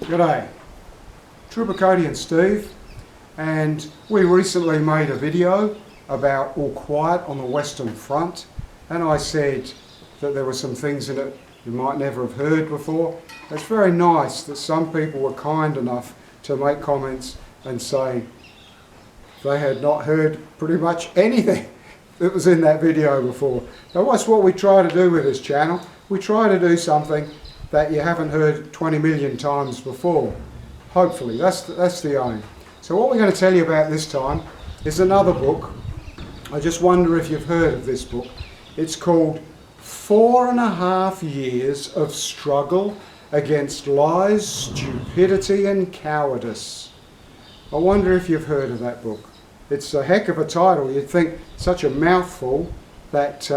G'day, Trooper Cody and Steve, and we recently made a video about All Quiet on the Western Front, and I said that there were some things in it you might never have heard before. It's very nice that some people were kind enough to make comments and say they had not heard pretty much anything that was in that video before. Now that's what we try to do with this channel. We try to do something that you haven't heard 20 million times before. Hopefully, that's the aim. So what we're going to tell you about this time is another book. I just wonder if you've heard of this book. It's called 4.5 Years of Struggle Against Lies, Stupidity and Cowardice. I wonder if you've heard of that book. It's a heck of a title. You'd think such a mouthful that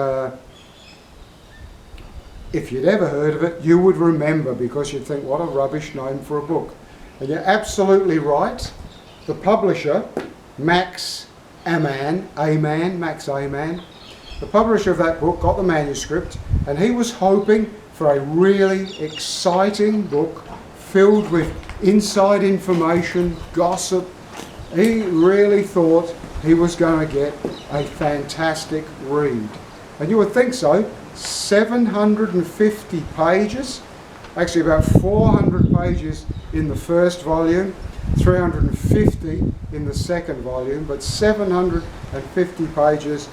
if you'd ever heard of it, you would remember, because you'd think, what a rubbish name for a book. And you're absolutely right. The publisher, Max Amann, the publisher of that book got the manuscript, and he was hoping for a really exciting book filled with inside information, gossip. He really thought he was going to get a fantastic read. And you would think so. 750 pages, actually about 400 pages in the first volume, 350 in the second volume, but 750 pages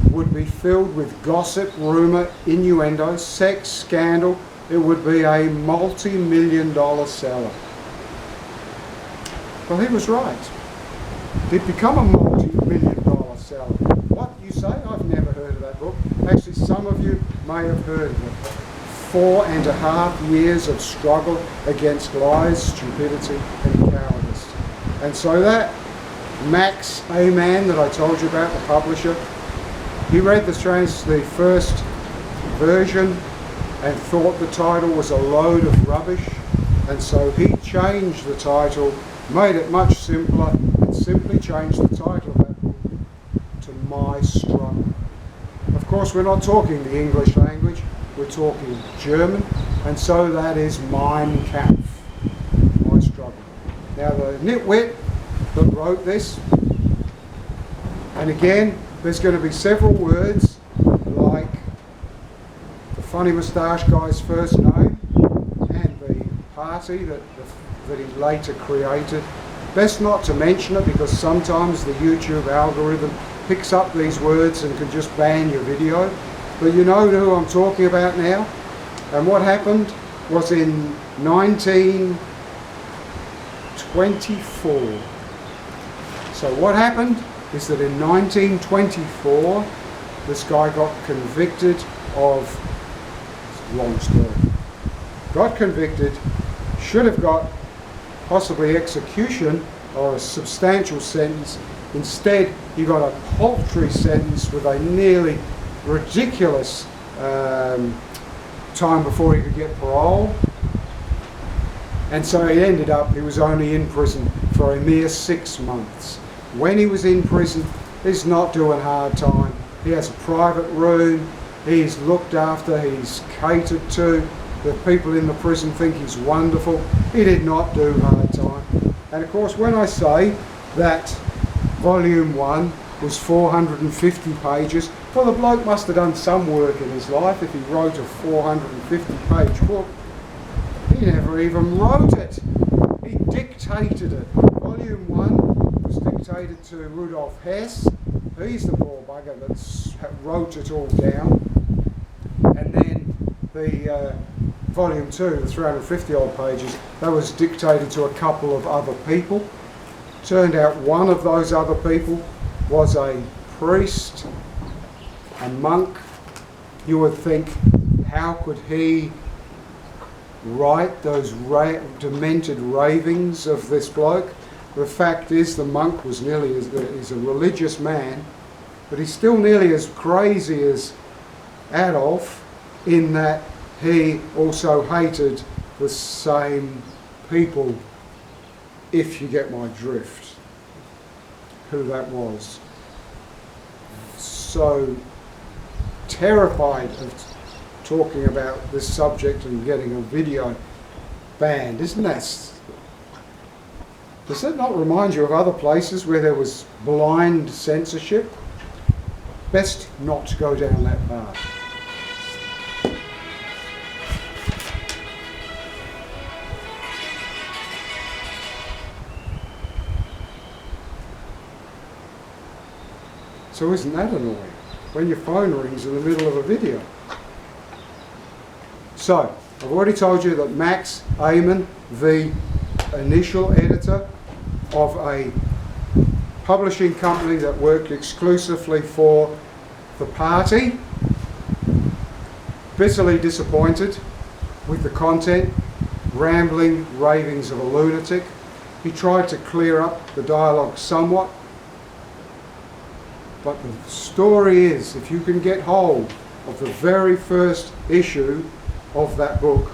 would be filled with gossip, rumour, innuendo, sex, scandal. It would be a multi-million-dollar seller. Well, he was right. It'd become a multi-million-dollar seller. What, you say? I've never heard of that book. Actually, some of you may have heard of it. 4.5 years of struggle against lies, stupidity and cowardice. And so that Max Amann that I told you about, the publisher, he read the first version and thought the title was a load of rubbish, and so he changed the title, made it much simpler, and simply changed the title of that book to My Struggle. Of course, we're not talking the English language, we're talking German, and so that is Mein Kampf, My Struggle. Now the nitwit that wrote this, and again, there's going to be several words like the funny moustache guy's first name and the party that he later created. Best not to mention it, because sometimes the YouTube algorithm picks up these words and can just ban your video. But you know who I'm talking about now. And what happened was in 1924. So what happened is that in 1924, this guy got convicted of, long story, got convicted, should have got possibly execution or a substantial sentence. Instead, he got a paltry sentence with a nearly ridiculous time before he could get parole. And so he was only in prison for a mere 6 months. When he was in prison, he's not doing hard time. He has a private room, he's looked after, he's catered to. The people in the prison think he's wonderful. He did not do hard time. And of course, when I say that Volume 1 was 450 pages, well, the bloke must have done some work in his life if he wrote a 450-page book. He never even wrote it. He dictated it. Volume 1 was dictated to Rudolf Hess. He's the poor bugger that wrote it all down. And then the Volume 2, the 350-odd pages, that was dictated to a couple of other people. Turned out one of those other people was a priest, a monk. You would think, how could he write those demented ravings of this bloke? The fact is, the monk was he's a religious man, but he's still nearly as crazy as Adolf, in that he also hated the same people, if you get my drift, who that was. So terrified of talking about this subject and getting a video banned. Does that not remind you of other places where there was blind censorship? Best not to go down that path. So isn't that annoying when your phone rings in the middle of a video? So, I've already told you that Max Eamon, the initial editor of a publishing company that worked exclusively for the party, bitterly disappointed with the content, rambling ravings of a lunatic. He tried to clear up the dialogue somewhat, but the story is, if you can get hold of the very first issue of that book,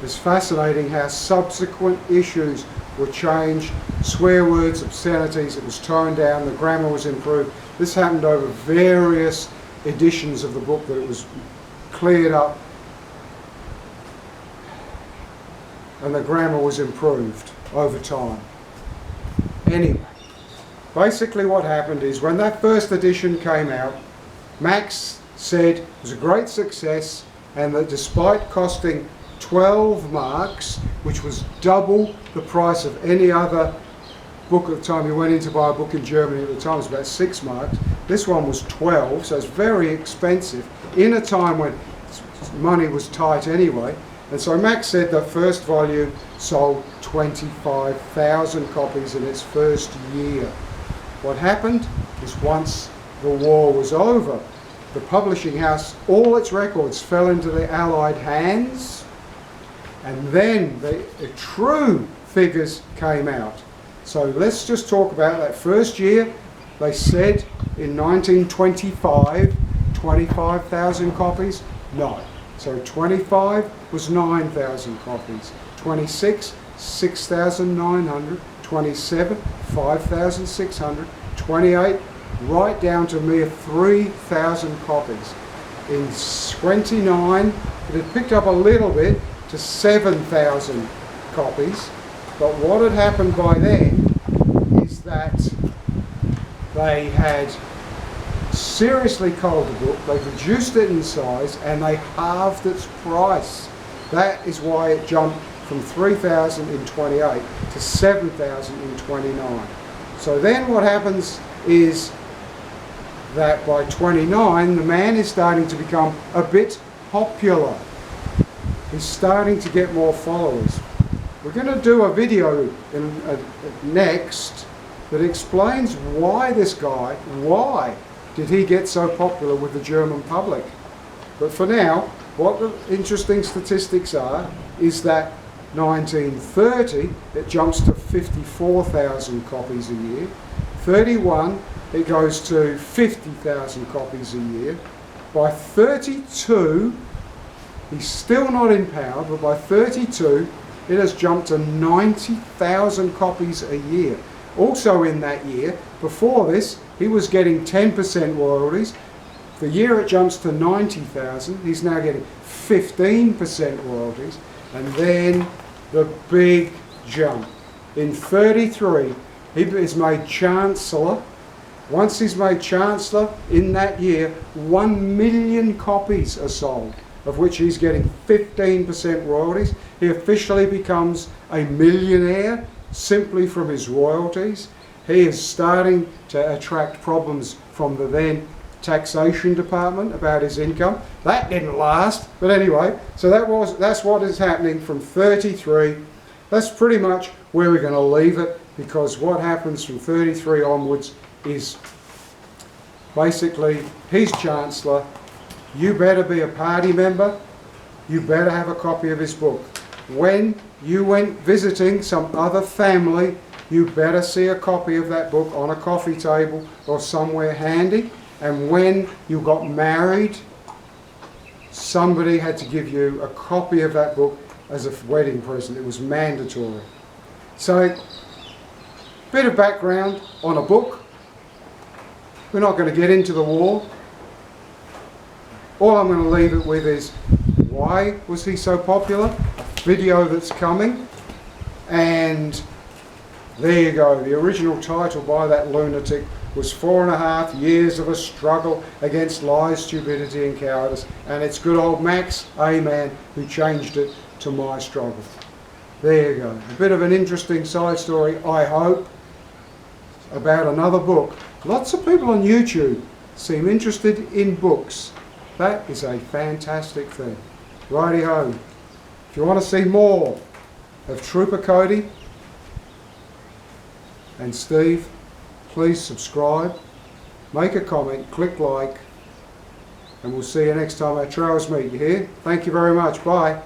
it's fascinating how subsequent issues were changed, swear words, obscenities, it was toned down, the grammar was improved. This happened over various editions of the book, that it was cleared up and the grammar was improved over time. Anyway, basically what happened is when that first edition came out, Max said it was a great success and that despite costing 12 marks, which was double the price of any other book at the time, you went in to buy a book in Germany at the time, it was about 6 marks. This one was 12, so it's very expensive in a time when money was tight anyway. And so Max said the first volume sold 25,000 copies in its first year. What happened is once the war was over, the publishing house, all its records fell into the Allied hands, and then the true figures came out. So let's just talk about that first year. They said in 1925, 25,000 copies. No. So 25 was 9,000 copies. 26, 6,900. 27, 5,600. 28, right down to mere 3,000 copies. In 29, it had picked up a little bit to 7,000 copies. But what had happened by then is that they had seriously culled the book, they reduced it in size, and they halved its price. That is why it jumped from 3,000 in 28 to 7,000 in 29. So then what happens is that by 29, the man is starting to become a bit popular. He's starting to get more followers. We're going to do a video next that explains why this guy, why did he get so popular with the German public. But for now, what the interesting statistics are is that 1930, it jumps to 54,000 copies a year. 31, it goes to 50,000 copies a year. By 32, he's still not in power, but by 32, it has jumped to 90,000 copies a year. Also in that year, before this, he was getting 10% royalties. The year it jumps to 90,000, he's now getting 15% royalties. And then the big jump. In 33, he is made Chancellor. Once he's made Chancellor, in that year, 1 million copies are sold, of which he's getting 15% royalties. He officially becomes a millionaire simply from his royalties. He is starting to attract problems from the then taxation department about his income. That didn't last, but anyway, so that's what is happening from 33. That's pretty much where we're going to leave it, because what happens from 33 onwards is basically he's Chancellor. You better be a party member. You better have a copy of his book. When you went visiting some other family, you better see a copy of that book on a coffee table or somewhere handy. And when you got married, somebody had to give you a copy of that book as a wedding present. It was mandatory. So, bit of background on a book. We're not going to get into the war. All I'm going to leave it with is, why was he so popular? A video that's coming. And there you go. The original title by that lunatic was 4.5 years of a struggle against lies, stupidity and cowardice. And it's good old Max, A-Man, who changed it to My Struggle. There you go. A bit of an interesting side story, I hope, about another book. Lots of people on YouTube seem interested in books. That is a fantastic thing. Righty-ho. If you want to see more of Trooper Cody and Steve, please subscribe, make a comment, click like, and we'll see you next time our trails meet. You hear? Thank you very much. Bye.